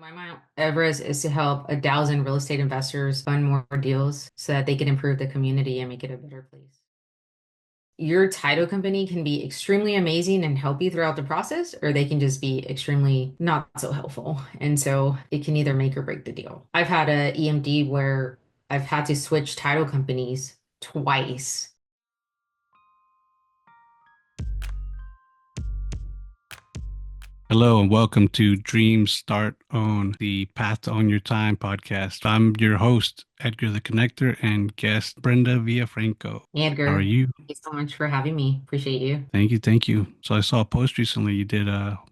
My Mount Everest is to help 1,000 real estate investors fund more deals so that they can improve the community and make it a better place. Your title company can be extremely amazing and help you throughout the process, or they can just be extremely not so helpful. And so it can either make or break the deal. I've had a EMD where I've had to switch title companies twice. Hello and welcome to Dreams Start on the Path to Own Your Time podcast. I'm your host, Edgar the Connector, and guest Brenda Villafranco. How are Edgar, you? thank you so much for having me. Appreciate you. Thank you, thank you. So I saw a post recently. You did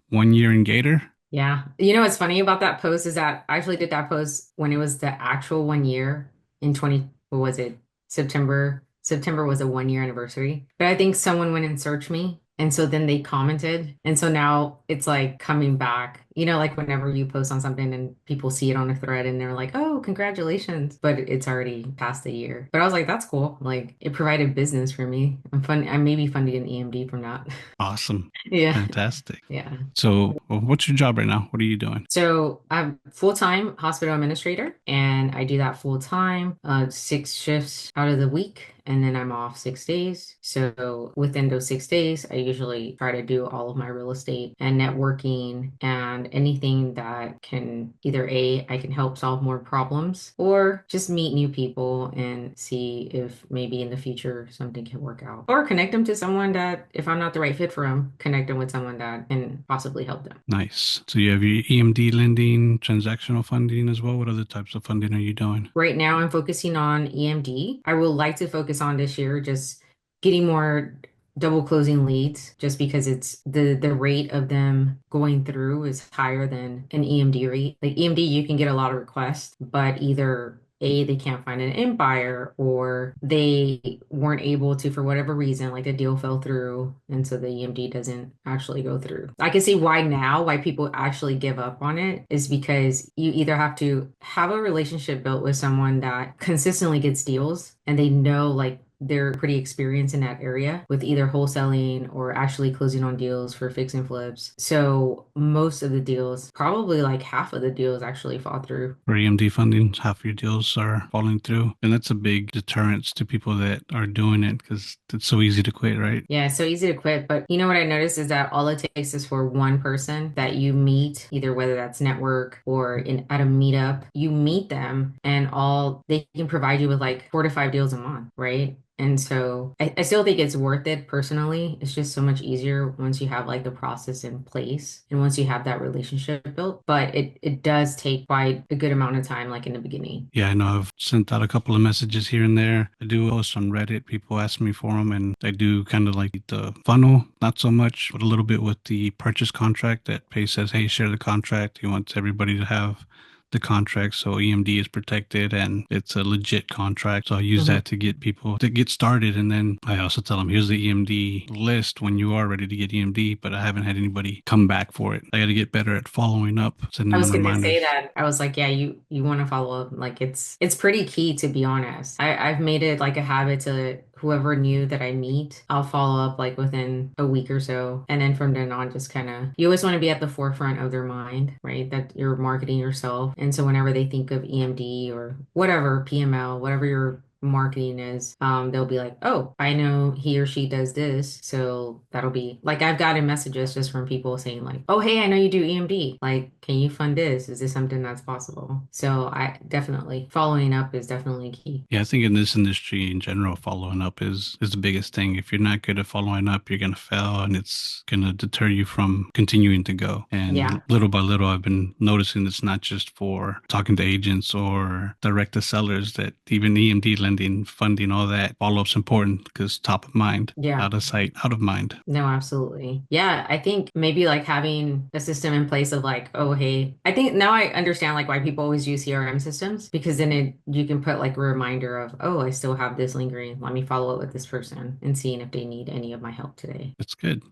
1 year in Gator. Yeah. You know what's funny about that post is that I actually did that post when it was the actual 1 year in 20, what was it? September. September was a 1 year anniversary. But I think someone went and searched me. And so then they commented. And so now it's like coming back. You know, like whenever you post on something and people see it on a thread and they're like, oh, congratulations. But it's already past the year. But I was like, that's cool. Like it provided business for me. I maybe funded an EMD from that. Awesome. Yeah. Fantastic. Yeah. So what's your job right now? What are you doing? So I'm full-time hospital administrator, and I do that full-time, 6 shifts out of the week, and then I'm off 6 days. So within those 6 days, I usually try to do all of my real estate and networking and anything that can either I can help solve more problems, or just meet new people and see if maybe in the future something can work out, or connect them to someone that, if I'm not the right fit for them, connect them with someone that can possibly help them. Nice. So you have your EMD lending, transactional funding as well. What other types of funding are you doing? Right now, I'm focusing on EMD. I would like to focus on this year just getting more double closing leads, just because it's the rate of them going through is higher than an EMD rate. Like EMD, you can get a lot of requests, but either they can't find an end buyer, or they weren't able to for whatever reason, like the deal fell through, and so the EMD doesn't actually go through. I can see why now, why people actually give up on it is because you either have to have a relationship built with someone that consistently gets deals and they know like they're pretty experienced in that area with either wholesaling or actually closing on deals for fix and flips. So most of the deals, probably like half of the deals actually fall through. For EMD funding, half your deals are falling through. And that's a big deterrence to people that are doing it because it's so easy to quit, right? Yeah, it's so easy to quit. But you know what I noticed is that all it takes is for one person that you meet, either whether that's network or in at a meetup, you meet them and all they can provide you with like 4 to 5 deals a month, right? And so I still think it's worth it personally. It's just so much easier once you have like the process in place and once you have that relationship built. But it does take quite a good amount of time, like in the beginning. Yeah, I know I've sent out a couple of messages here and there. I do post on Reddit. People ask me for them, and I do kind of like the funnel, not so much, but a little bit with the purchase contract that Pay says, hey, share the contract. He wants everybody to have the contract so EMD is protected and it's a legit contract. So I use Mhm. that to get people to get started. And then I also tell them, here's the EMD list when you are ready to get EMD, but I haven't had anybody come back for it. I got to get better at following up, I sending was them gonna say reminders. that. I was like, yeah, you want to follow up. Like it's pretty key to be honest. I've made it like a habit to whoever new that I meet, I'll follow up like within a week or so. And then from then on, just kind of you always want to be at the forefront of their mind, right? That you're marketing yourself. And so whenever they think of EMD or whatever, PML, whatever your marketing is, they'll be like, oh, I know he or she does this. So that'll be like I've gotten messages just from people saying like, oh, hey, I know you do EMD. Like, can you fund this? Is this something that's possible? So I definitely following up is definitely key. Yeah, I think in this industry in general, following up is the biggest thing. If you're not good at following up, you're gonna fail, and it's gonna deter you from continuing to go. And Yeah. little by little, I've been noticing it's not just for talking to agents or direct to sellers, that even EMD lending, funding, all that follow-up's important because top of mind, Yeah. out of sight, out of mind. No, absolutely. Yeah, I think maybe like having a system in place of like, oh, hey, I think now I understand like why people always use CRM systems, because then you can put like a reminder of, oh, I still have this lingering. Let me follow up with this person and seeing if they need any of my help today. It's good.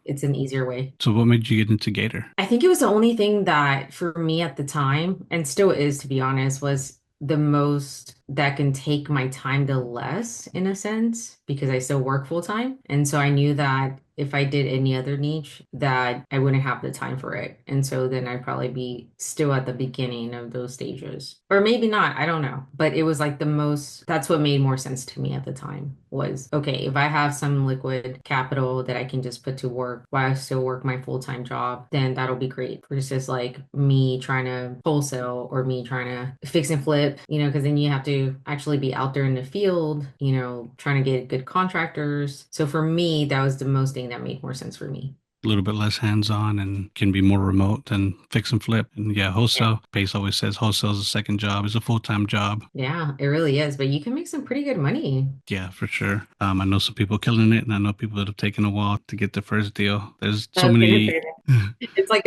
It's an easier way. So what made you get into Gator? I think it was the only thing that for me at the time, and still is to be honest, was the most that can take my time the less in a sense, because I still work full time. And so I knew that if I did any other niche that I wouldn't have the time for it. And so then I'd probably be still at the beginning of those stages. Or maybe not, I don't know. But it was like the most, that's what made more sense to me at the time was, okay, if I have some liquid capital that I can just put to work while I still work my full-time job, then that'll be great versus like me trying to wholesale or me trying to fix and flip, because then you have to actually be out there in the field, trying to get good contractors. So for me, that was the most thing that made more sense for me. A little bit less hands-on and can be more remote than fix and flip. And yeah, Yeah. wholesale. Pace always says wholesale is a second job, is a full-time job. Yeah, it really is. But you can make some pretty good money. Yeah, for sure. I know some people killing it, and I know people that have taken a while to get their first deal. There's I so was gonna many. say it's like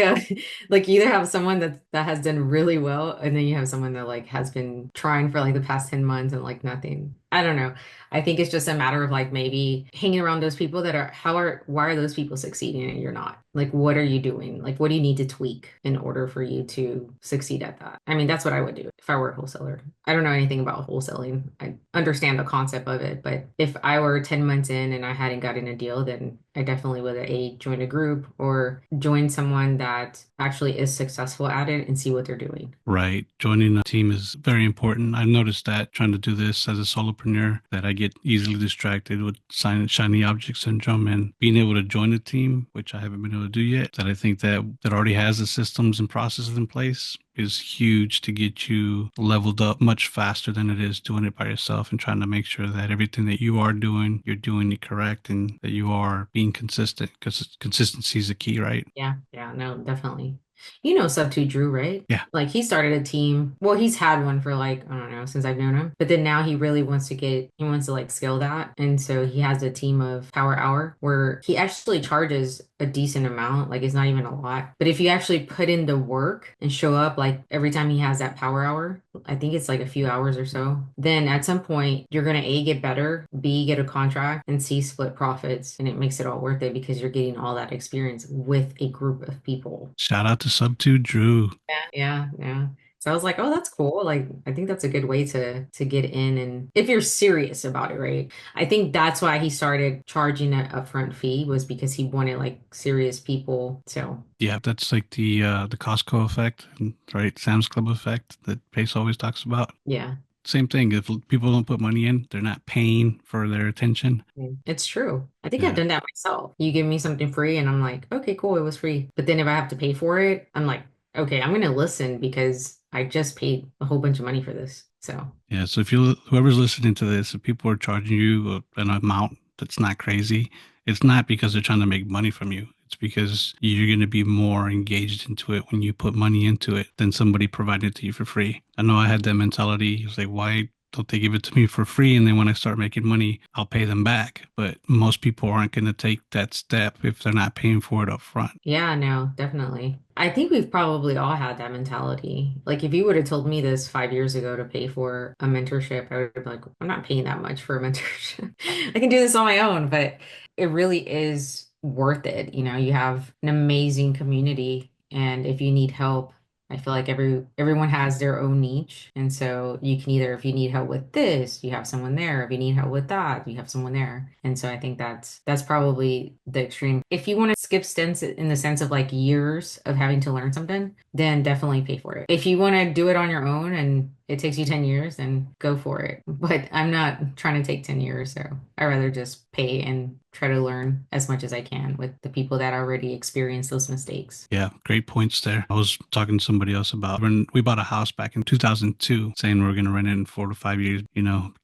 like you either have someone that has done really well, and then you have someone that like has been trying for like the past 10 months and like nothing. I don't know. I think it's just a matter of like maybe hanging around those people that are why are those people succeeding and you're not? Like what are you doing? Like what do you need to tweak in order for you to succeed at that? I mean, that's what I would do if I were a wholesaler. I don't know anything about wholesaling. I understand the concept of it, but if I were 10 months in and I hadn't gotten a deal, then I definitely would A, join a group or join someone that actually is successful at it and see what they're doing. Right. Joining a team is very important. I've noticed that trying to do this as a solopreneur, that I get easily distracted with shiny object syndrome, and being able to join a team, which I haven't been able to do yet, that I think that already has the systems and processes in place is huge to get you leveled up much faster than it is doing it by yourself and trying to make sure that everything that you are doing, you're doing it correct and that you are being consistent because consistency is the key, right? Yeah, yeah, no, definitely. You know Subto Drew, right? Yeah. Like he started a team. Well, he's had one for like, I don't know, since I've known him. But then now he wants to like scale that. And so he has a team of Power Hour where he actually charges a decent amount. Like it's not even a lot. But if you actually put in the work and show up like every time he has that Power Hour, I think it's like a few hours or so, then at some point you're gonna A, get better, B, get a contract, and C, split profits. And it makes it all worth it because you're getting all that experience with a group of people. Shout out to Subto Drew. Yeah, yeah, yeah. So I was like, oh, that's cool. Like, I think that's a good way to get in, and if you're serious about it, right? I think that's why he started charging an upfront fee was because he wanted like serious people. So Yeah, that's like the Costco effect, right? Sam's Club effect that Pace always talks about. yeah. Same thing. If people don't put money in, they're not paying for their attention. It's true. I think I've Yeah. done that myself. You give me something free and I'm like, okay, cool, it was free. But then if I have to pay for it, I'm like, okay, I'm gonna listen because I just paid a whole bunch of money for this. So Yeah. So if you whoever's listening to this, if people are charging you an amount that's not crazy, it's not because they're trying to make money from you. It's because you're going to be more engaged into it when you put money into it than somebody provided it to you for free. I know I had that mentality. It's like, why don't they give it to me for free? And then when I start making money, I'll pay them back. But most people aren't going to take that step if they're not paying for it up front. yeah, no, definitely. I think we've probably all had that mentality. Like if you would have told me this 5 years ago to pay for a mentorship, I would be like, I'm not paying that much for a mentorship. I can do this on my own, but it really is worth it. You have an amazing community, and if you need help, I feel like everyone has their own niche. And so you can either, if you need help with this, you have someone there. If you need help with that, you have someone there. And so I think that's probably the extreme. If you want to skip stints in the sense of like years of having to learn something, then definitely pay for it. If you want to do it on your own and it takes you 10 years, then go for it. But I'm not trying to take 10 years, so I rather just pay and try to learn as much as I can with the people that already experienced those mistakes. Yeah, great points there. I was talking to somebody else about when we bought a house back in 2002, saying we are going to rent it in 4 to 5 years,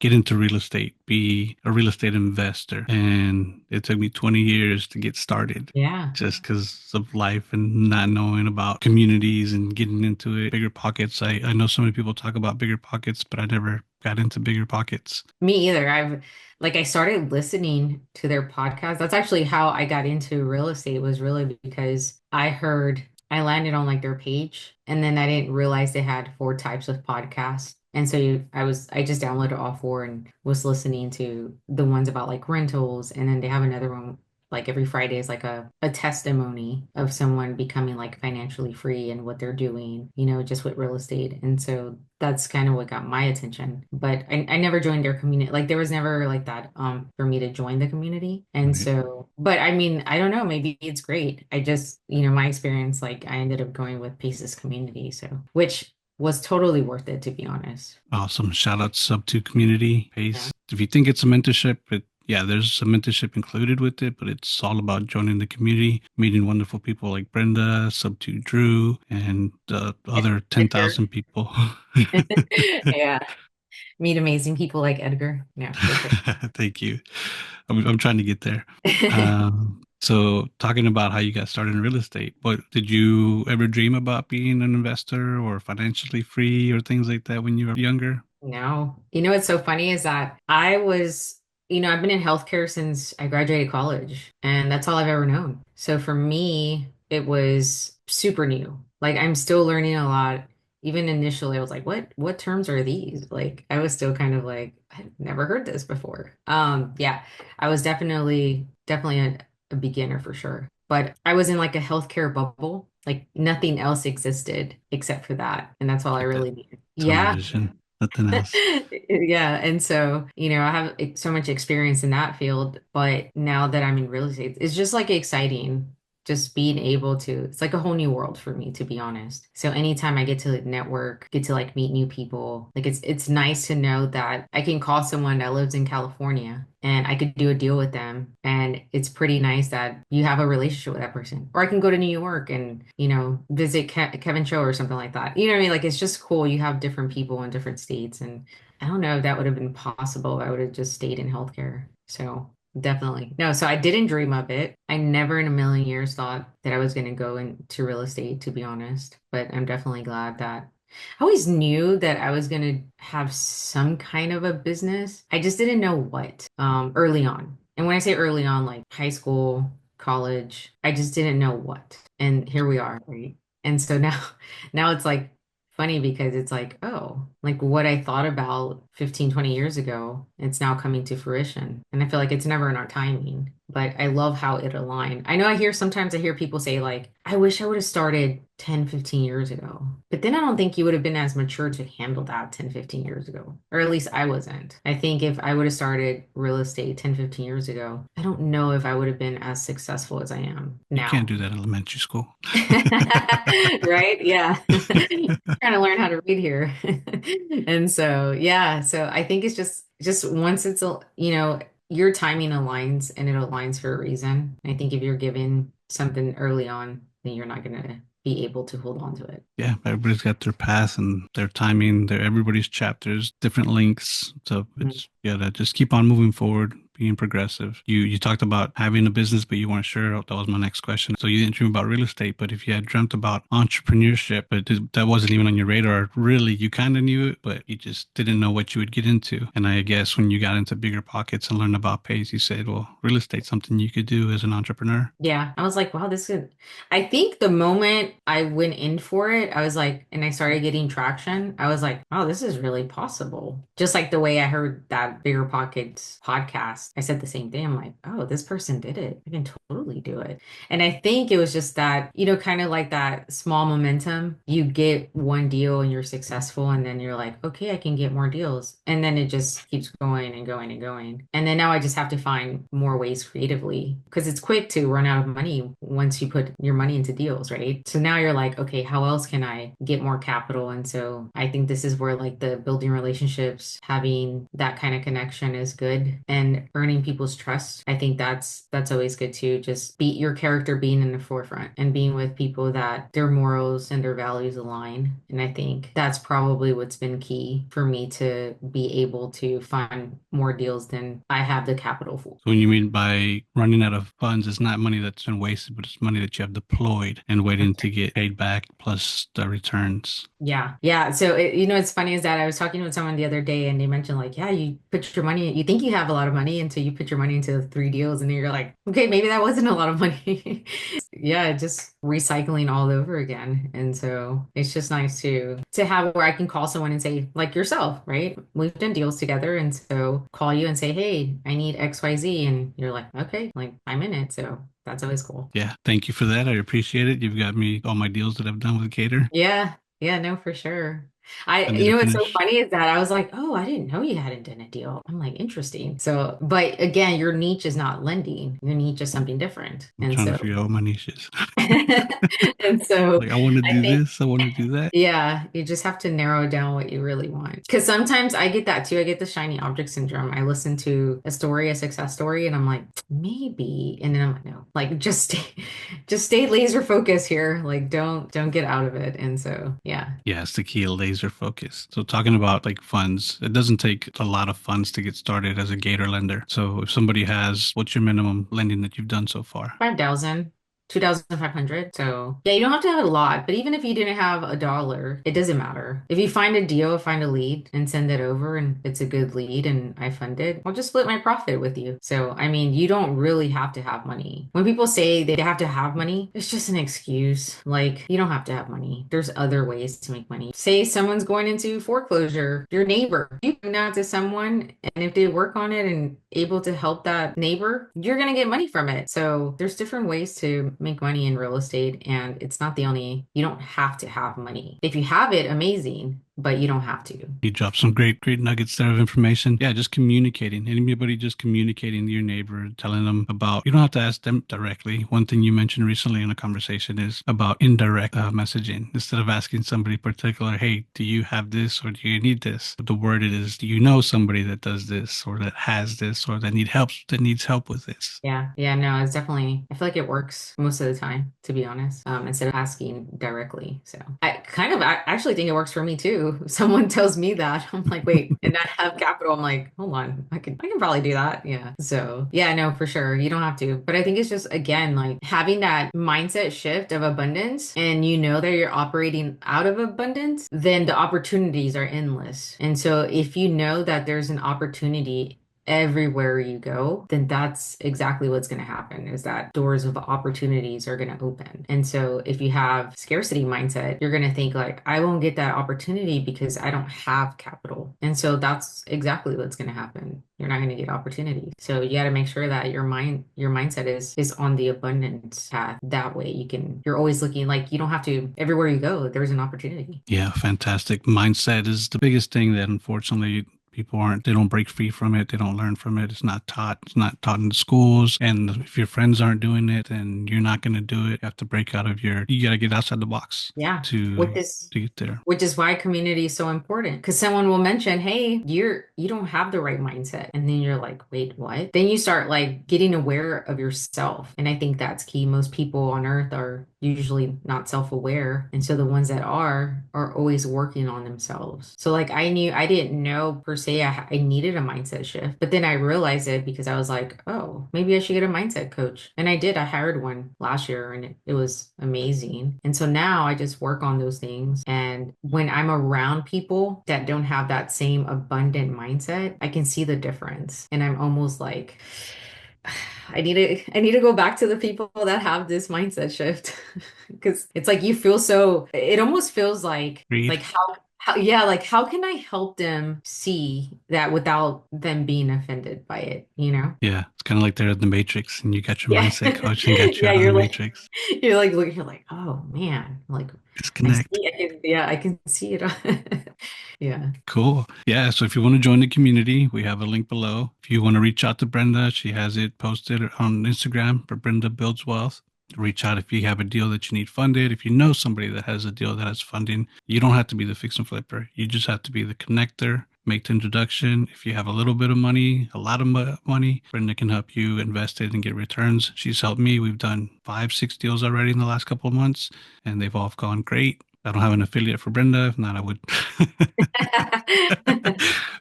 get into real estate, be a real estate investor. And it took me 20 years to get started Yeah. just because of life and not knowing about communities and getting into it. Bigger pockets. I know so many people talk about bigger pockets, but I never got into bigger pockets. Me either. I started listening to their podcast. That's actually how I got into real estate was really because I landed on like their page and then I didn't realize they had four types of podcasts. And so I just downloaded all four and was listening to the ones about like rentals. And then they have another one like every Friday is like a testimony of someone becoming like financially free and what they're doing, just with real estate. And so that's kind of what got my attention. But I never joined their community. Like there was never like that for me to join the community. And Right. so, but I mean, I don't know, maybe it's great. I just, my experience, like I ended up going with Pace's community. So, which was totally worth it, to be honest. Awesome. Shout out Subto community Yeah. pace. If you think it's a mentorship, yeah, there's some mentorship included with it, but it's all about joining the community, meeting wonderful people like Brenda, Subto Drew, and other Edgar. 10,000 people. Yeah. Meet amazing people like Edgar. Yeah, for sure. Thank you. I'm trying to get there. So talking about how you got started in real estate, but did you ever dream about being an investor or financially free or things like that when you were younger? No. What's so funny is that I've been in healthcare since I graduated college, and that's all I've ever known. So for me, it was super new. Like I'm still learning a lot. Even initially, I was like, what terms are these? Like I was still kind of like, I've never heard this before. Yeah, I was definitely a beginner for sure. But I was in like a healthcare bubble. Like nothing else existed except for that. And that's all I Get that really needed. tunnel Yeah. vision, nothing else. Yeah, and so, I have so much experience in that field, but now that I'm in real estate, it's just like exciting just being able to, it's like a whole new world for me, to be honest. So anytime I get to network, get to like meet new people, like it's nice to know that I can call someone that lives in California and I could do a deal with them. And it's pretty nice that you have a relationship with that person. Or I can go to New York and, visit Kevin Show or something like that. You know what I mean? Like it's just cool. You have different people in different states. And I don't know if that would have been possible if I would have just stayed in healthcare. So definitely. No, so I didn't dream of it. I never in a million years thought that I was going to go into real estate, to be honest. But I'm definitely glad that I always knew that I was going to have some kind of a business. I just didn't know what early on. And when I say early on, like high school, college, I just didn't know what. And here we are, right? And so now, now it's like funny because it's like, oh, like what I thought about 15, 20 years ago, it's now coming to fruition. And I feel like it's never in our timing, but I love how it aligned. I know sometimes I hear people say like, I wish I would have started 10, 15 years ago. But then I don't think you would have been as mature to handle that 10, 15 years ago. Or at least I wasn't. I think if I would have started real estate 10, 15 years ago, I don't know if I would have been as successful as I am You can't now. do that in elementary school. Right? Yeah. Trying to learn how to read here. And so, yeah, so I think it's just once your timing aligns and it aligns for a reason. I think if you're given something early on, then you're not gonna be able to hold on to it. Yeah, everybody's got their path and their timing, their everybody's chapters, different links. So Mhm. it's yeah, that just keep on moving forward, being progressive. You talked about having a business, but you weren't sure. That was my next question. So you didn't dream about real estate, but if you had dreamt about entrepreneurship, but that wasn't even on your radar, really, you kind of knew it, but you just didn't know what you would get into. And I guess when you got into bigger pockets and learned about Pace, you said, well, real estate's something you could do as an entrepreneur. Yeah, I was like, wow, this is. I think the moment I went in for it, I was like, and I started getting traction, I was like, oh, this is really possible. Just like the way I heard that Bigger Pockets podcast, I said the same thing. I'm like, oh, this person did it. I can totally do it. And I think it was just that, kind of like that small momentum. You get one deal and you're successful, and then you're like, okay, I can get more deals. And then it just keeps going and going and going. And then now I just have to find more ways creatively because it's quick to run out of money once you put your money into deals, right? So now you're like, okay, how else can I get more capital? And so I think this is where like the building relationships, having that kind of connection is good and earning people's trust. I think that's always good too. Just be your character being in the forefront and being with people that their morals and their values align. And I think that's probably what's been key for me to be able to find more deals than I have the capital for. So when you mean by running out of funds, it's not money that's been wasted, but it's money that you have deployed and waiting to get paid back plus the returns. Yeah. Yeah. So, it's funny is that I was talking with someone the other day and they mentioned like, yeah, you put your money, you think you have a lot of money until you put your money into 3 deals and then you're like, okay, maybe that wasn't a lot of money. Yeah, just recycling all over again. And so it's just nice to have where I can call someone and say, like yourself, right? We've done deals together. And so call you and say, hey, I need XYZ. And you're like, okay, like I'm in it. So that's always cool. Yeah, thank you for that. I appreciate it. You've got me all my deals that I've done with Gator. Yeah, yeah, no, for sure. Funded to What's so finish. funny is that I was like, oh, I didn't know you hadn't done a deal. I'm like, interesting. So, but again, your niche is not lending. Your niche is something different. I'm And trying to so, figure out what my niche is. and so Like, I want to I do think this. I want to do that. yeah, you just have to narrow down what you really want. Because sometimes I get that too. I get the shiny object syndrome. I listen to a story, a success story, and I'm like, maybe. And then I'm like, no, like just stay laser focused here. Like don't get out of it. And so yeah. Yeah, it's the key, laser focus. So talking about like funds, it doesn't take a lot of funds to get started as a Gator lender. So if somebody has, what's your minimum lending that you've done so far? 5,000, 2,500. So yeah, you don't have to have a lot, but even if you didn't have a dollar, it doesn't matter. If you find a deal, find a lead and send it over and it's a good lead and I fund it, I'll just split my profit with you. So, I mean, you don't really have to have money. When people say they have to have money, it's just an excuse. Like, you don't have to have money. There's other ways to make money. Say someone's going into foreclosure, your neighbor, you bring that to someone, and if they work on it and able to help that neighbor, you're going to get money from it. So there's different ways to make money in real estate, and it's not the only, you don't have to have money. If you have it, amazing, but you don't have to. You dropped some great nuggets there of information. Yeah, just communicating. Anybody just communicating to your neighbor, telling them about, you don't have to ask them directly. One thing you mentioned recently in a conversation is about indirect messaging. Instead of asking somebody particular, hey, do you have this or do you need this? The word it is, do you know somebody that does this or that has this or that needs help with this? Yeah, yeah, no, it's definitely, I feel like it works most of the time, to be honest, instead of asking directly. So I actually think it works for me too. If someone tells me that, I'm like, wait, and I have capital. I'm like, hold on, I can probably do that. Yeah. So yeah, no, for sure. You don't have to. But I think it's just, again, like having that mindset shift of abundance and you know that you're operating out of abundance, then the opportunities are endless. And so if you know that there's an opportunity everywhere you go, then that's exactly what's going to happen is that doors of opportunities are going to open. And so if you have scarcity mindset, you're going to think like, I won't get that opportunity because I don't have capital. And so that's exactly what's going to happen. You're not going to get opportunity. So you got to make sure that your mindset is on the abundance path. That way you're always looking like you don't have to, everywhere you go, there's an opportunity. Yeah, fantastic. Mindset is the biggest thing that unfortunately people aren't, they don't break free from it. They don't learn from it. It's not taught in the schools. And if your friends aren't doing it, then you're not going to do it. You have to break out of you got to get outside the box Yeah. to, With this to get there. Which is why community is so important. Because someone will mention, hey, you don't have the right mindset. And then you're like, wait, what? Then you start like getting aware of yourself. And I think that's key. Most people on earth are usually not self-aware. And so the ones that are always working on themselves. So like I didn't know per se I needed a mindset shift. But then I realized it because I was like, oh, maybe I should get a mindset coach. And I did. I hired one last year and it was amazing. And so now I just work on those things. And when I'm around people that don't have that same abundant mindset, I can see the difference. And I'm almost like, I need to go back to the people that have this mindset shift because it's like you feel so, it almost feels Agreed. like yeah, like how can I help them see that without them being offended by it, you know? Yeah. It's kind of like they're in the Matrix and you got your Yeah. mindset coach and got you Yeah, out of the Matrix. you're like looking, you're like, oh man, like Disconnect. I can see it. Yeah. Cool. Yeah. So if you want to join the community, we have a link below. If you want to reach out to Brenda, she has it posted on Instagram for Brenda Builds Wealth. Reach out if you have a deal that you need funded. If you know somebody that has a deal that has funding, you don't have to be the fix and flipper. You just have to be the connector, make the introduction. If you have a little bit of money, a lot of money, Brenda can help you invest it and get returns. She's helped me. We've done 5, 6 deals already in the last couple of months, and they've all gone great. I don't have an affiliate for Brenda. If not, I would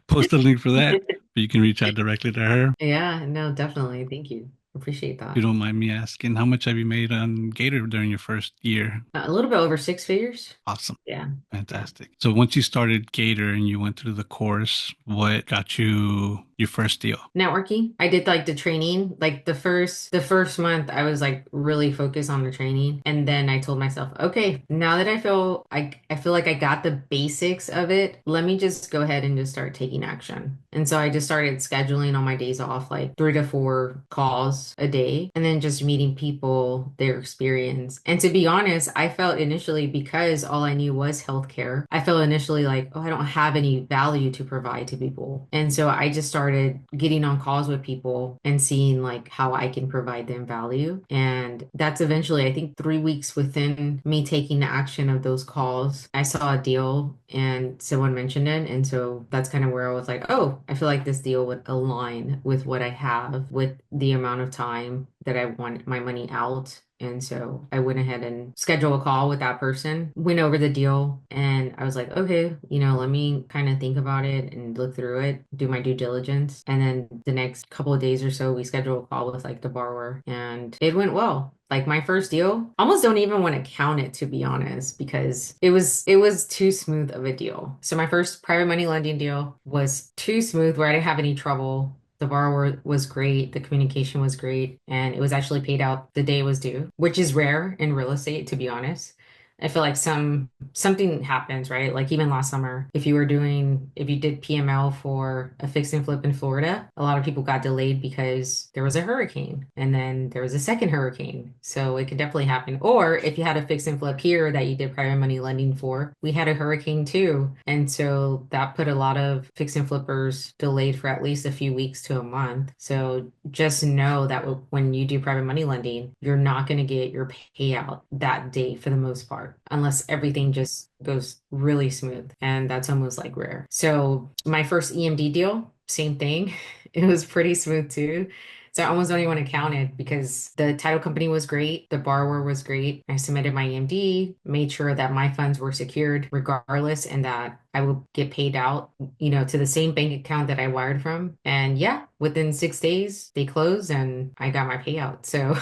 post a link for that. But you can reach out directly to her. Yeah, no, definitely. Thank you. Appreciate If that. you don't mind me asking, how much have you made on Gator during your first year? A little bit over six figures. Awesome. Yeah. Yeah. Fantastic. So once you started Gator and you went through the course, what got you your first deal? Networking. I did like the training. Like the first month I was like really focused on the training. And then I told myself, okay, now that I feel like I got the basics of it, let me just go ahead and just start taking action. And so I just started scheduling on my days off like 3 to 4 calls a day and then just meeting people, their experience. And to be honest, I felt initially because all I knew was healthcare, I felt initially like, oh, I don't have any value to provide to people. And so I just started getting on calls with people and seeing like how I can provide them value. And that's eventually, I think 3 weeks within me taking the action of those calls, I saw a deal and someone mentioned it. And so that's kind of where I was like, oh, I feel like this deal would align with what I have, with the amount of time that I want my money out. And so I went ahead and scheduled a call with that person, went over the deal, and I was like, okay, let me kind of think about it and look through it, do my due diligence. And then the next couple of days or so, we scheduled a call with like the borrower, and it went well. Like my first deal, almost don't even want to count it to be honest, because it was too smooth of a deal. So my first private money lending deal was too smooth where I didn't have any trouble. The borrower was great, the communication was great, and it was actually paid out the day it was due, which is rare in real estate, to be honest. I feel like something happens, right? Like even last summer, if you did PML for a fix and flip in Florida, a lot of people got delayed because there was a hurricane and then there was a second hurricane. So it could definitely happen. Or if you had a fix and flip here that you did private money lending for, we had a hurricane too. And so that put a lot of fix and flippers delayed for at least a few weeks to a month. So just know that when you do private money lending, you're not going to get your payout that day for the most part, unless everything just goes really smooth. And that's almost like rare. So my first EMD deal, same thing. It was pretty smooth too. So I almost don't even want to count it because the title company was great. The borrower was great. I submitted my EMD, made sure that my funds were secured regardless and that I would get paid out, to the same bank account that I wired from. And yeah, within 6 days, they closed and I got my payout. So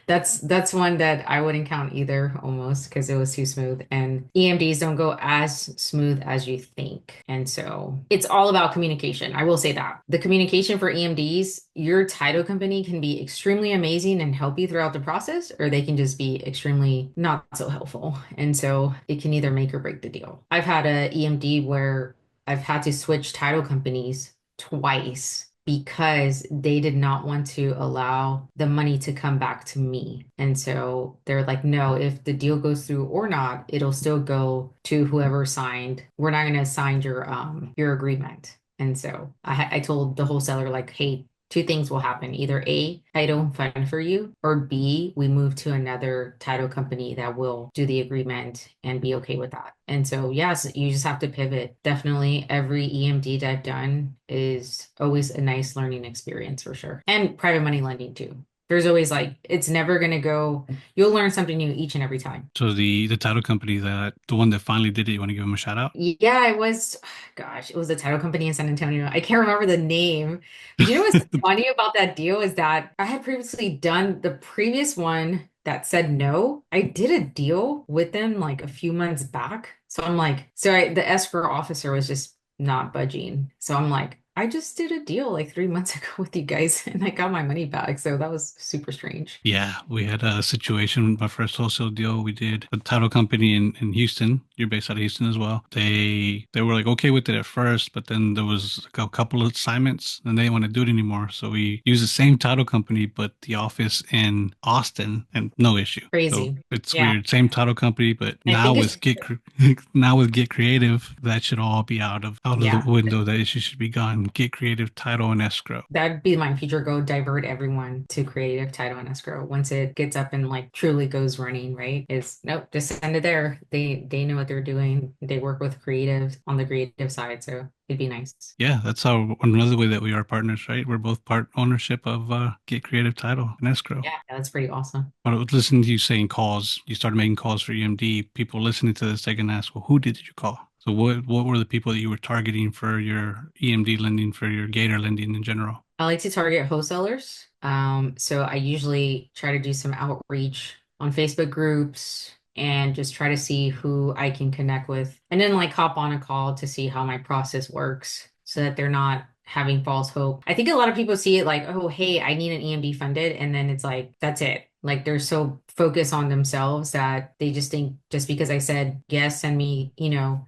that's one that I wouldn't count either, almost because it was too smooth. And EMDs don't go as smooth as you think. And so it's all about communication. I will say that the communication for EMDs, your title company can be extremely amazing and help you throughout the process, or they can just be extremely not so helpful. And so it can either make or break the deal. I've had a EMD where I've had to switch title companies twice because they did not want to allow the money to come back to me. And so they're like, no, if the deal goes through or not, it'll still go to whoever signed. We're not going to sign your agreement. And so I told the wholesaler like, hey, two things will happen. Either A, I don't fund for you, or B, we move to another title company that will do the agreement and be okay with that. And so, yes, you just have to pivot. Definitely every EMD that I've done is always a nice learning experience for sure. And private money lending too. There's always like, it's never going to go, you'll learn something new each and every time. So the title company the one that finally did it, you want to give them a shout out? Yeah, it was, gosh, it was a title company in San Antonio. I can't remember the name. But you know what's funny about that deal is that I had previously done the previous one that said no. I did a deal with them like a few months back. So I'm like, the escrow officer was just not budging. So I'm like, I just did a deal like 3 months ago with you guys and I got my money back. So that was super strange. Yeah, we had a situation, my first wholesale deal we did, a title company in Houston. You're based out of Houston as well. They were like okay with it at first, but then there was like a couple of assignments and they didn't want to do it anymore. So we used the same title company, but the office in Austin and no issue. So Crazy. it's Yeah. weird. Same title company, but I now think it's, Now with Get Creative, that should all be out of the yeah. window. That issue should be gone. Get Creative, title, and escrow. That'd be my future goal, divert everyone to creative title and escrow. Once it gets up and like truly goes running, right? Is nope, just send it there. They know what they're doing. They work with creatives on the creative side, so it'd be nice. Yeah, that's how another way that we are partners, right? We're both part ownership of Get Creative Title and Escrow. Yeah, that's pretty awesome. But I was listening to you saying calls. You started making calls for EMD. People listening to this, they can ask, well, who did you call? So what were the people that you were targeting for your EMD lending, for your Gator lending in general? I like to target wholesalers. So I usually try to do some outreach on Facebook groups and just try to see who I can connect with and then like hop on a call to see how my process works so that they're not having false hope. I think a lot of people see it like, oh, hey, I need an EMD funded. And then it's like, that's it. Like they're so focused on themselves that they just think just because I said, yes, send me,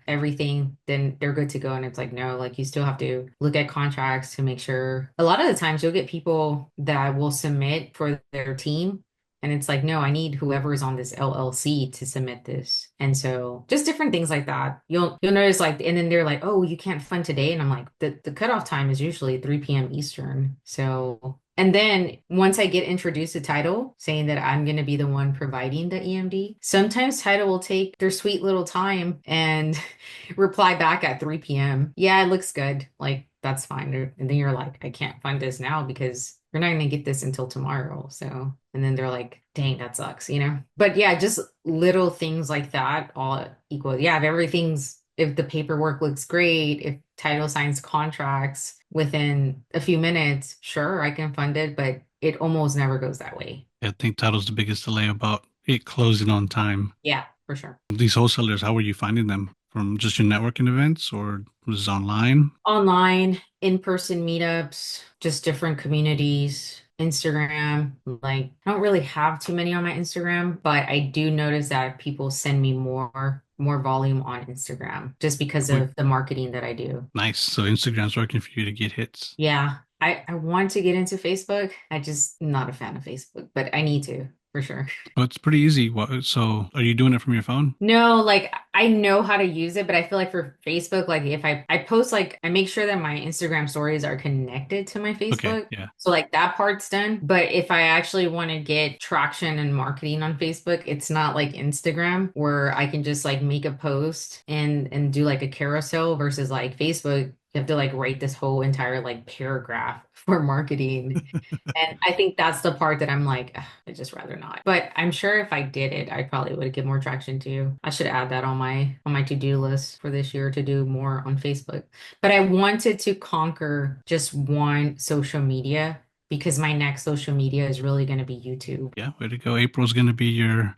everything, then they're good to go. And it's like, no, like you still have to look at contracts to make sure. A lot of the times you'll get people that will submit for their team. And it's like, no, I need whoever is on this LLC to submit this. And so just different things like that. You'll notice like, and then they're like, oh, you can't fund today. And I'm like, the cutoff time is usually 3 p.m. Eastern. So and then once I get introduced to Title, saying that I'm going to be the one providing the EMD, sometimes Title will take their sweet little time and reply back at 3 p.m. Yeah, it looks good. Like, that's fine. And then you're like, I can't fund this now because you're not going to get this until tomorrow. So, and then they're like, dang, that sucks. But yeah, just little things like that all equal. Yeah, if the paperwork looks great, if Title signs contracts within a few minutes, sure, I can fund it, but it almost never goes that way. I think title's the biggest delay about it closing on time. Yeah, for sure. These wholesalers, how were you finding them? From just your networking events or was it online? Online, in-person meetups, just different communities, Instagram. Like, I don't really have too many on my Instagram, but I do notice that people send me more volume on Instagram just because Quick, of the marketing that I do. nice. So Instagram's working for you to get hits. Yeah, I want to get into Facebook. I just not a fan of Facebook, but I need to for sure. Well, it's pretty easy. So are you doing it from your phone? No, like I know how to use it, but I feel like for Facebook, like if I post like I make sure that my Instagram stories are connected to my Okay, Facebook. yeah. So like that part's done. But if I actually want to get traction and marketing on Facebook, it's not like Instagram where I can just like make a post and do like a carousel versus like Facebook. You have to like write this whole entire like paragraph for marketing. And I think that's the part that I'm like, "Ugh, I'd just rather not. But I'm sure if I did it, I probably would get more traction too. I should add that on my to-do list for this year to do more on Facebook. But I wanted to conquer just one social media because my next social media is really going to be YouTube. Yeah, way to go. April's gonna be your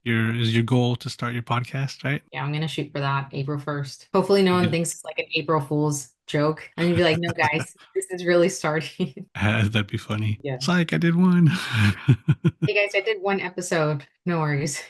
goal to start your podcast, right? Yeah, I'm going to shoot for that April 1st. Hopefully no one Yeah. thinks it's like an April Fool's joke. I'm going to be like, no, guys, this is really starting. That'd be funny. Yeah. Psych, I did one. Hey guys, I did one episode. No worries.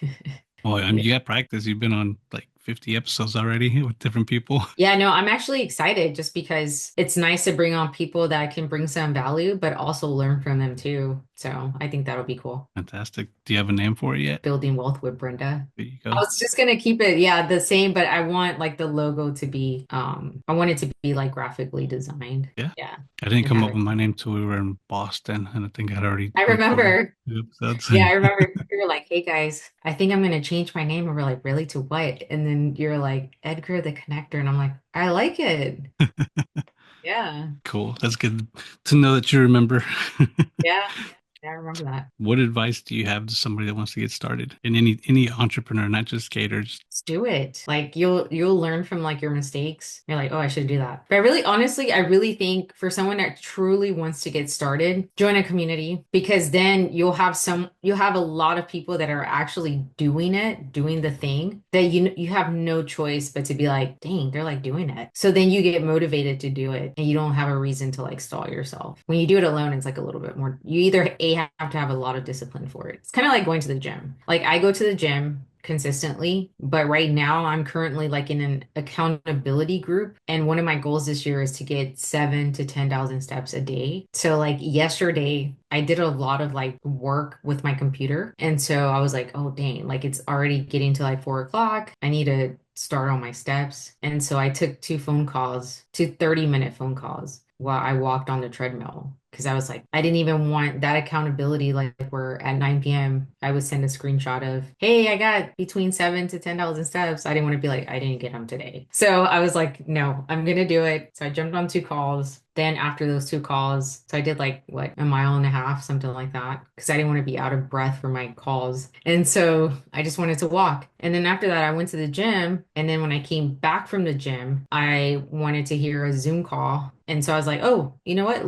Well, I mean, you got practice. You've been on like 50 episodes already with different people. Yeah, no, I'm actually excited just because it's nice to bring on people that can bring some value, but also learn from them too. So I think that'll be cool. Fantastic. Do you have a name for it yet? Building wealth with Brenda. There you I go. was just gonna keep it, yeah, the same, but I want like the logo to be, I want it to be like graphically designed. Yeah. Yeah, I didn't and come have up it. with my name till we were in Boston, and I think I'd already I recorded remember. 2 episodes. Yeah, I remember you were like, "Hey guys, I think I'm gonna change my name," and we're like, "Really? To what?" And then you're like, "Edgar the Connector," and I'm like, "I like it." Yeah, Cool. That's good to know that you remember. yeah, yeah, I remember that. What advice do you have to somebody that wants to get started in any entrepreneur, not just skaters? Just do it. Like you'll learn from like your mistakes. You're like, oh, I should do that. But I really, honestly, I really think for someone that truly wants to get started, join a community because then you'll have a lot of people that are actually doing it, doing the thing that you have no choice but to be like, dang, they're like doing it. So then you get motivated to do it and you don't have a reason to like stall yourself. When you do it alone, it's like a little bit more, you either A have to have a lot of discipline for it. It's kind of like going to the gym. Like I go to the gym consistently, but right now I'm currently like in an accountability group. And one of my goals this year is to get 7 to 10,000 steps a day. So like yesterday, I did a lot of like work with my computer. And so I was like, oh dang, like it's already getting to like 4 o'clock. I need to start on my steps. And so I took two 30-minute phone calls while I walked on the treadmill. Because I was like, I didn't even want that accountability. Like, where at 9 p.m., I would send a screenshot of, hey, I got between 7 to 10,000 steps. I didn't want to be like, I didn't get them today. So I was like, no, I'm going to do it. So I jumped on 2 calls. Then after those two calls, so I did like what, a mile and a half, something like that, because I didn't want to be out of breath for my calls. And so I just wanted to walk. And then after that, I went to the gym. And then when I came back from the gym, I wanted to hear a Zoom call. And so I was like, oh, you know what?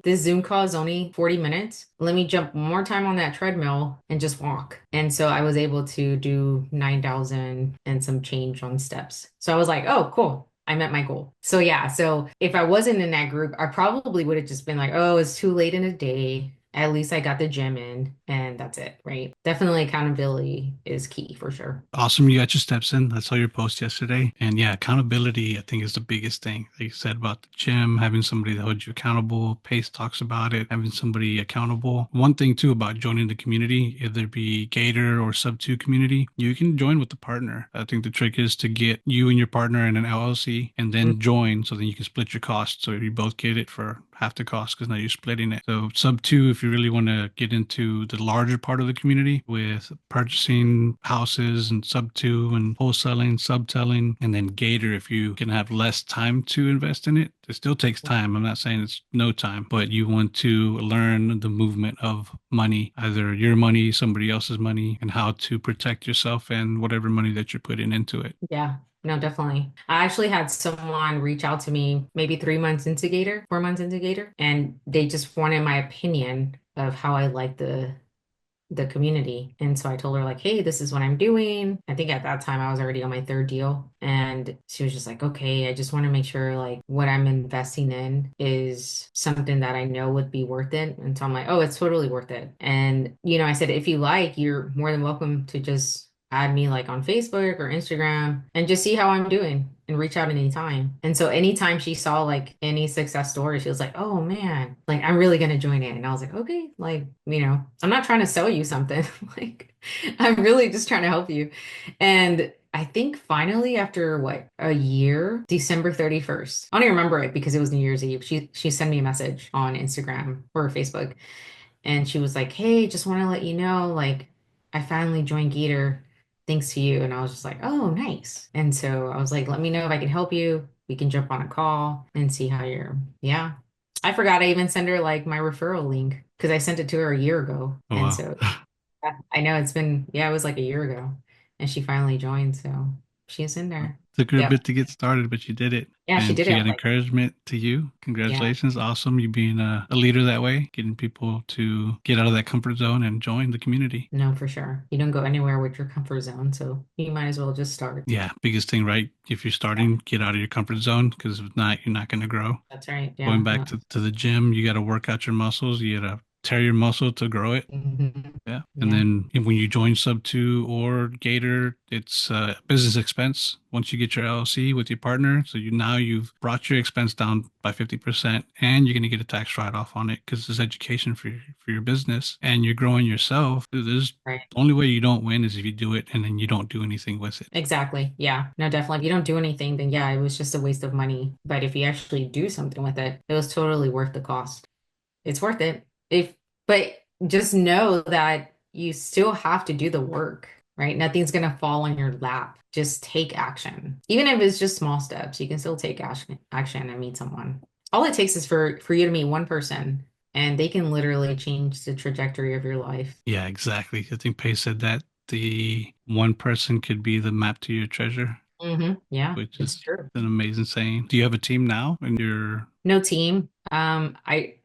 This Zoom call is only 40 minutes. Let me jump one more time on that treadmill and just walk. And so I was able to do 9,000 and some change on steps. So I was like, oh, cool. I met my goal. So yeah, so if I wasn't in that group, I probably would have just been like, oh, it's too late in the day. At least I got the gym in and that's it, right? Definitely accountability is key for sure. Awesome. You got your steps in. I saw your post yesterday. And yeah, accountability, I think, is the biggest thing. Like you said about the gym, having somebody that holds you accountable. Pace talks about it, having somebody accountable. One thing, too, about joining the community, either be Gator or Subto community, you can join with the partner. I think the trick is to get you and your partner in an LLC and Mm. then join so then you can split your costs. So you both get it for half the cost because now you're splitting it. So Subto, if you really want to get into the larger part of the community with purchasing houses and Subto and wholesaling, subtelling, and then Gator, if you can have less time to invest in it. It still takes time. I'm not saying it's no time, but you want to learn the movement of money, either your money, somebody else's money, and how to protect yourself and whatever money that you're putting into it. Yeah, no, definitely. I actually had someone reach out to me maybe 3 months into Gator, 4 months into Gator, and they just wanted my opinion of how I like the community. And so I told her like, hey, this is what I'm doing. I think at that time I was already on my third deal. And she was just like, okay, I just want to make sure like what I'm investing in is something that I know would be worth it. And so I'm like, oh, it's totally worth it. And, I said, if you like, you're more than welcome to just add me like on Facebook or Instagram and just see how I'm doing and reach out anytime. And so anytime she saw like any success story, she was like, oh man, like I'm really gonna join in. And I was like, okay, like, I'm not trying to sell you something. Like I'm really just trying to help you. And I think finally after what, a year, December 31st. I don't even remember it because it was New Year's Eve. She sent me a message on Instagram or Facebook and she was like, hey, just want to let you know, like, I finally joined Gator thanks to you. And I was just like, oh, nice. And so I was like, let me know if I can help you. We can jump on a call and see how yeah. I forgot I even sent her like my referral link because I sent it to her a year ago. Oh, And wow. so yeah, I know yeah, it was like a year ago. And she finally joined. So she's in there. Took her a Yep. bit to get started, but you did it. Yeah, she And did she it. got Like, encouragement to you. yeah. Congratulations. Awesome. You being a leader that way, getting people to get out of that comfort zone and join the community. No, for sure. You don't go anywhere with your comfort zone. So you might as well just start. Yeah, biggest thing, right? If you're Yeah, starting, get out of your comfort zone because if not, you're not going to grow. that's right. Going Yeah. back No. to the gym, you got to work out your muscles. You got to tear your muscle to grow it. Mhm. Yeah. And Yeah, then when you join Sub2 or Gator, it's business expense once you get your LLC with your partner. So you've brought your expense down by 50% and you're going to get a tax write-off on it because it's education for your business and you're growing yourself. There's right. the only way you don't win is if you do it and then you don't do anything with it. Exactly. Yeah. No, definitely. If you don't do anything, then yeah, it was just a waste of money. But if you actually do something with it, it was totally worth the cost. It's worth it. But just know that you still have to do the work, right? Nothing's gonna fall on your lap. Just take action. Even if it's just small steps, you can still take action and meet someone. All it takes is for you to meet one person and they can literally change the trajectory of your life. Yeah, exactly. I think Pace said that the one person could be the map to your treasure, Yeah, which it's is true. an amazing saying. Do you have a team now in your No team.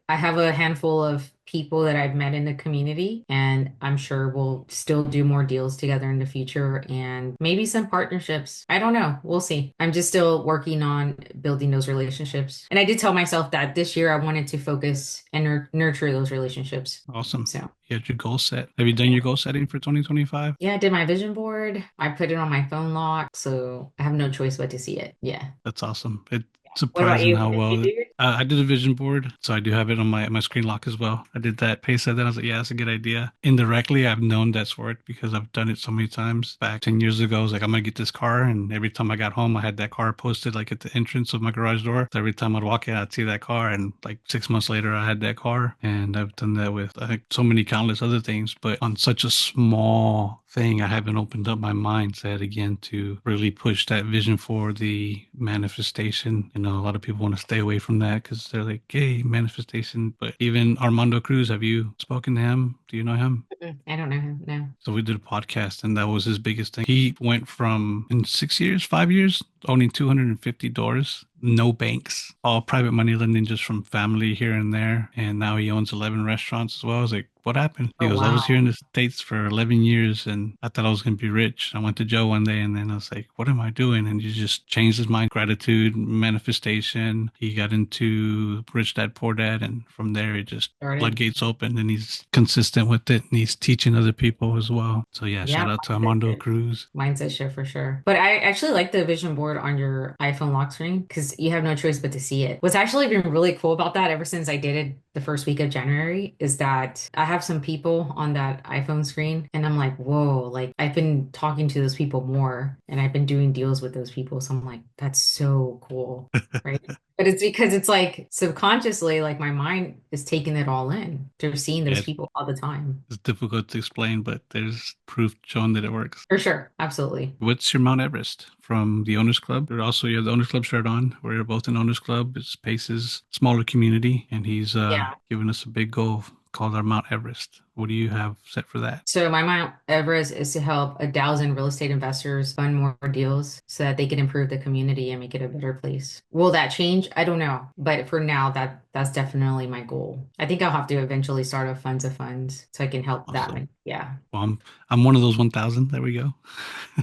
I have a handful of people that I've met in the community, and I'm sure we'll still do more deals together in the future and maybe some partnerships. I don't know. We'll see. I'm just still working on building those relationships. And I did tell myself that this year I wanted to focus and nurture those relationships. awesome? So, You had your goal set. Have you done yeah. your goal setting for 2025? Yeah, I did my vision board. I put it on my phone lock, so I have no choice but to see it. Yeah. That's awesome. It's What about surprising you? how Did you well do yours? I did a vision board, so I do have it on my screen lock as well. I did that. Pace said that. I was like, yeah, that's a good idea. Indirectly, I've known that's worked because I've done it so many times. Back 10 years ago, I was like, I'm gonna get this car, and every time I got home, I had that car posted like at the entrance of my garage door. So every time I'd walk in, I'd see that car, and like 6 months later, I had that car. And I've done that with I think so many countless other things, but on such a small thing, I haven't opened up my mindset again to really push that vision for the manifestation. You know, a lot of people want to stay away from that because they're like, hey, manifestation. But even Armando Cruz, have you spoken to him? Do you know him? Mm-mm. I don't know him. No. So we did a podcast, and that was his biggest thing. He went from in 6 years, 5 years, owning 250 doors, no banks, all private money lending just from family here and there. And now he owns 11 restaurants as well. I was like, what happened? He Oh, goes, I was here wow. in the States for 11 years and I thought I was going to be rich. I went to Joe one day and then I was like, what am I doing? And he just changed his mind, gratitude, manifestation. He got into Rich Dad, Poor Dad. And from there, it just Started. floodgates open and he's consistent with it and he's teaching other people as well. So yeah, Yeah, shout out to mindset Armando shift. Cruz. Mindset shift for sure. But I actually like the vision board on your iPhone lock screen because you have no choice but to see it. What's actually been really cool about that ever since I did it the first week of January is that I have some people on that iPhone screen and I'm like, whoa, like I've been talking to those people more and I've been doing deals with those people. So I'm like, that's so cool. Right. But it's because it's like subconsciously, like my mind is taking it all in. They're seeing those Yeah, people all the time. it's difficult to explain, but there's proof showing that it works. For sure. Absolutely. What's your Mount Everest from the Owners Club? Or also, you have the Owners Club shirt on. We're both in Owners Club. It's Pace's smaller community, and he's Yeah. giving us a big goal called our Mount Everest. What do you have set for that? So my Mount Everest is to help 1,000 real estate investors fund more deals so that they can improve the community and make it a better place. Will that change? I don't know. But for now, that's definitely my goal. I think I'll have to eventually start a funds of funds so I can help that Awesome. one. Yeah. Well, I'm one of those 1,000. There we go.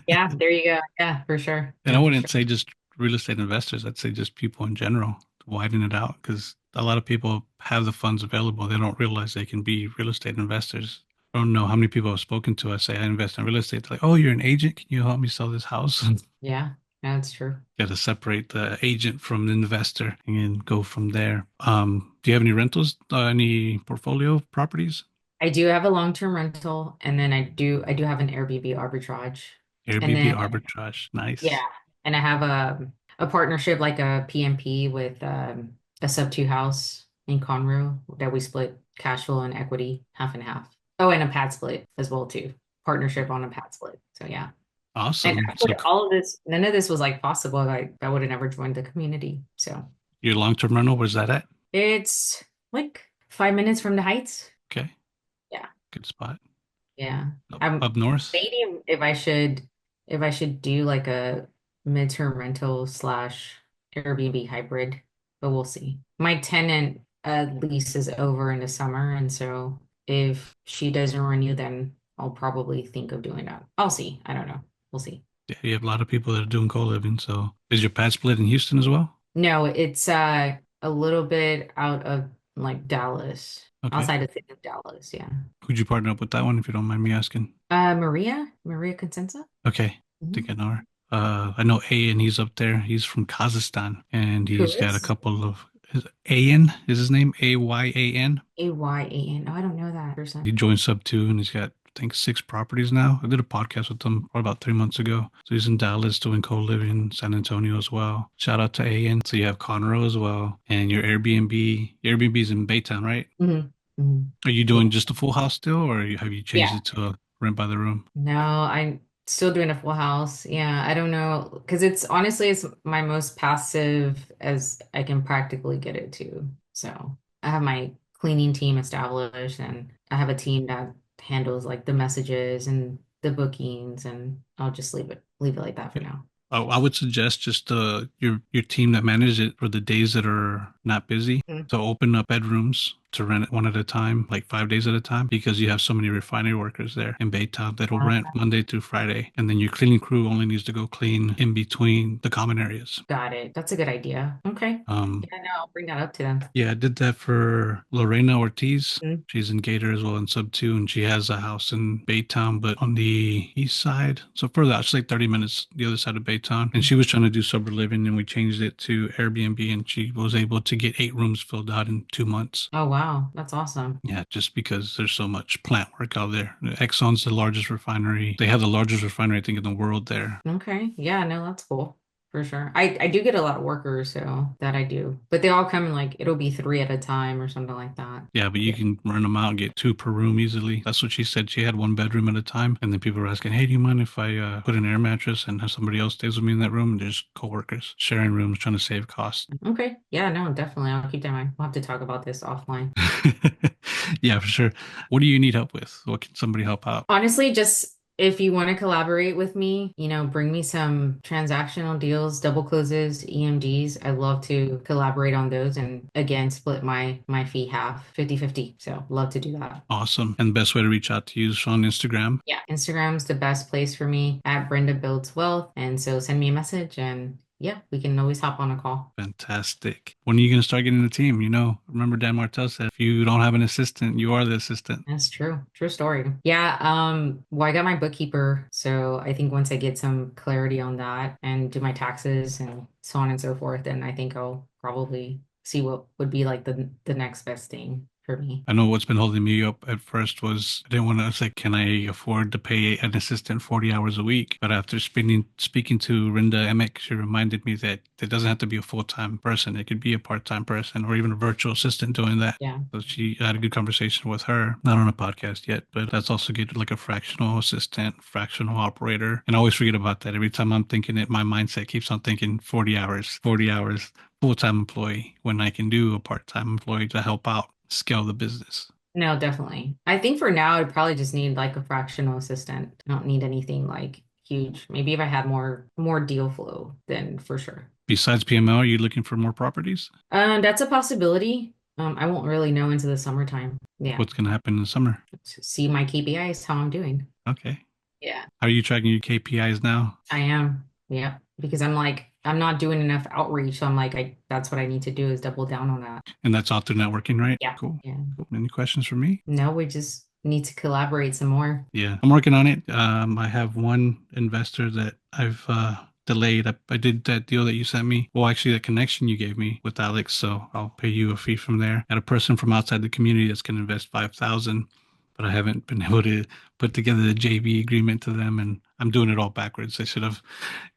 Yeah, there you go. Yeah, for sure. And I Yeah, for wouldn't sure. say just real estate investors. I'd say just people in general to widen it out because a lot of people have the funds available. They don't realize they can be real estate investors. I don't know how many people I've spoken to. I say I invest in real estate. They're like, oh, you're an agent. Can you help me sell this house? Yeah, that's true. Got to separate the agent from the investor and go from there. Do you have any rentals, any portfolio properties? I do have a long-term rental and then I do have an Airbnb arbitrage. And Airbnb then arbitrage. yeah, Nice. and I have a partnership like a PMP with a Subto house in Conroe that we split cash flow and equity half and half. Oh, and a pad split as well too. Partnership on a pad split. So yeah. And Awesome. actually So all of this, none of this was like possible. Like I would have never joined the community. So your long-term rental, where's that at? it's like 5 minutes from the Heights. Okay. Yeah. Good spot. Yeah. Up I'm north. debating if I should do like a midterm rental slash Airbnb hybrid, but we'll see. My tenant lease is over in the summer, and so if she doesn't renew, then I'll probably think of doing that. I'll see. I don't know. We'll see. Yeah, you have a lot of people that are doing co-living. So is your pad split in Houston as well? No, it's a little bit out of like Dallas, Okay. outside of the city of Dallas, yeah. Who'd you partner up with that one, if you don't mind me asking? Maria Consenza. Okay. I Mhm. think I know her. I know Ayan, he's up there. He's from Kazakhstan and Who he's got a is? couple of Ayan is his name, Ayan. Ayan. Oh, I don't know that He person. joined Subto and he's got, I think, 6 properties now. I did a podcast with him probably about 3 months ago. So he's in Dallas doing co-living, San Antonio as well. Shout out to Ayan. So you have Conroe as well. And your Airbnb's in Baytown, right? Hmm. Hmm. Are you Yeah. doing just a full house still, or have you changed Yeah. it to a rent by the room? No, I'm still doing a full house. Yeah, I don't know because it's honestly it's my most passive as I can practically get it to. So I have my cleaning team established and I have a team that handles like the messages and the bookings and I'll just leave it like that for Yeah. now. I would suggest just your team that manages it for the days that are not busy Mhm. to open up bedrooms to rent it one at a time, like 5 days at a time, because you have so many refinery workers there in Baytown that'll rent Monday through Friday, and then your cleaning crew only needs to go clean in between the common areas. Got it. That's a good idea. Okay. Um, Yeah, no, I'll bring that up to them. Yeah, I did that for Lorena Ortiz. Mhm. She's in Gator as well in Sub 2, and she has a house in Baytown, but on the east side. So further out, she's like 30 minutes the other side of Baytown. And she was trying to do sober living, and we changed it to Airbnb, and she was able to get 8 rooms filled out in 2 months. Oh, wow. That's awesome. Yeah, just because there's so much plant work out there. Exxon's the largest refinery. They have the largest refinery, I think, in the world there. Okay. Yeah, no, that's cool. For sure. I do get a lot of workers, so that I do. But they all come in like it'll be three at a time or something like that. Yeah, but you Yeah. can rent them out and get two per room easily. That's what she said. She had one bedroom at a time. And then people were asking, hey, do you mind if I put an air mattress and have somebody else stays with me in that room? And there's coworkers sharing rooms trying to save costs. Okay. Yeah, no, definitely. I'll keep that in mind. We'll have to talk about this offline. Yeah, for sure. What do you need help with? What can somebody help out? Honestly, just if you want to collaborate with me, bring me some transactional deals, double closes, EMDs. I'd love to collaborate on those and again split my fee half, 50-50. So love to do that. Awesome. And the best way to reach out to you is on Instagram. Yeah. Instagram's the best place for me at Brenda Builds Wealth. And so send me a message and yeah, we can always hop on a call. Fantastic. When are you going to start getting the team? Remember Dan Martell said, if you don't have an assistant, you are the assistant. That's true. True story. Yeah, well, I got my bookkeeper, so I think once I get some clarity on that and do my taxes and so on and so forth, then I think I'll probably see what would be like the next best thing for me. I know what's been holding me up at first was I didn't want to, I was like, can I afford to pay an assistant 40 hours a week? But after speaking to Rinda Emick, she reminded me that it doesn't have to be a full-time person. It could be a part-time person or even a virtual assistant doing that. Yeah. So she I had a good conversation with her, not on a podcast yet, but that's also good, like a fractional assistant, fractional operator. And I always forget about that. Every time I'm thinking it, my mindset keeps on thinking 40 hours, full-time employee when I can do a part-time employee to help out scale the business. No, definitely. I think for now I'd probably just need like a fractional assistant. I don't need anything like huge. Maybe if I had more deal flow, then for sure. Besides PML, are you looking for more properties? That's a possibility. I won't really know into the summertime. Yeah. What's going to happen in the summer? See my KPIs, how I'm doing. Okay. Yeah, How are you tracking your KPIs now? I am. Yeah, because I'm like, I'm not doing enough outreach. So I'm like, that's what I need to do is double down on that. And that's all through networking, right? Yeah. Cool. Yeah. Cool. Any questions for me? No, we just need to collaborate some more. Yeah, I'm working on it. I have one investor that I've delayed. I did that deal that you sent me. Well, actually, the connection you gave me with Alex, so I'll pay you a fee from there. Got a person from outside the community that's going to invest 5,000, but I haven't been able to put together the JV agreement to them, and I'm doing it all backwards. I should have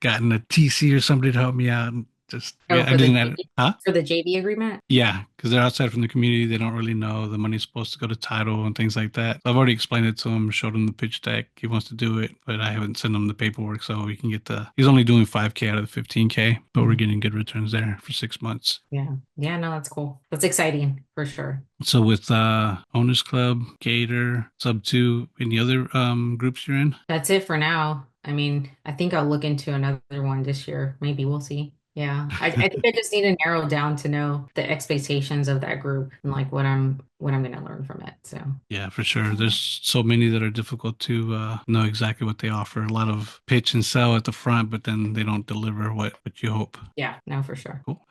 gotten a TC or somebody to help me out. And just Oh, yeah, I didn't. Huh? For the JV agreement? Yeah, because they're outside from the community. They don't really know the money's supposed to go to title and things like that. I've already explained it to him, showed him the pitch deck. He wants to do it, but I haven't sent him the paperwork so we can get he's only doing 5K out of the 15K, but we're Mhm. getting good returns there for 6 months. Yeah. Yeah, no, that's cool. That's exciting for sure. So with Owners Club, Gator, Subto, any other groups you're in? That's it for now. I mean, I think I'll look into another one this year. Maybe we'll see. Yeah. I think I just need to narrow down to know the expectations of that group and like what I'm gonna learn from it. So Yeah, for sure. There's so many that are difficult to know exactly what they offer. A lot of pitch and sell at the front, but then they don't deliver what you hope. yeah, no, for sure. Cool.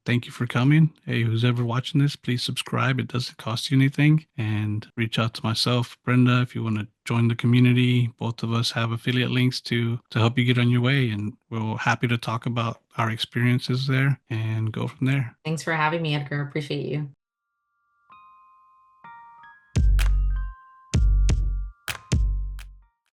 Thank you for coming. Hey, who's ever watching this, please subscribe. It doesn't cost you anything. And reach out to myself, Brenda, if you want to join the community. Both of us have affiliate links to help you get on your way, and we're happy to talk about our experiences there and go from there. Thanks for having me, Edgar. Appreciate you.